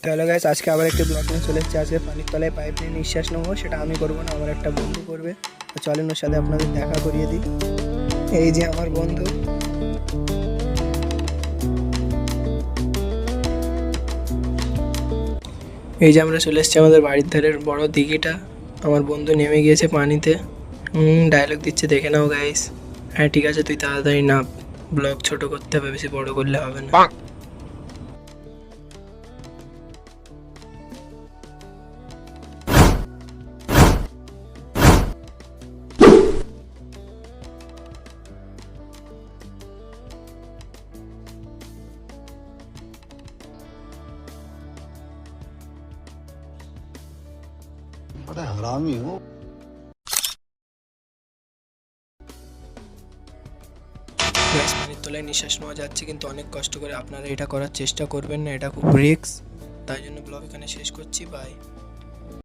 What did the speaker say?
তো hello guys, আজকে আবার একটি ব্লগ নিয়ে চলে এসেছি। আজকে পানির তলায় পাইপ নিয়ে নিঃশ্বাস নেবো, সেটা আমি করবো না, আমার একটা বন্ধু করবে। তো চলেন ওর সাথে আপনাদের দেখা করিয়ে দিই। এই যে আমার বন্ধু। এই যে আমরা চলে এসেছি আমাদের বাড়ির ধারের বড় দিঘিটা। আমার বন্ধু নেমে গিয়েছে পানিতে। ডায়লগ দিচ্ছে, দেখে নাও গাইস। হ্যাঁ ঠিক আছে, তুই তাড়াতাড়ি নাম। ব্লগ ছোট করতে হবে, বেশি বড় করলে হবে না। बड़ा हरामी हो। গ্যাস পানির তলায় নিঃশ্বাস নেওয়া যাচ্ছে, কিন্তু অনেক কষ্ট করে। আপনারা এটা করার চেষ্টা করবেন না, এটা খুব রিস্ক। তাই জন্য ব্লগ এখানে শেষ করছি। বাই।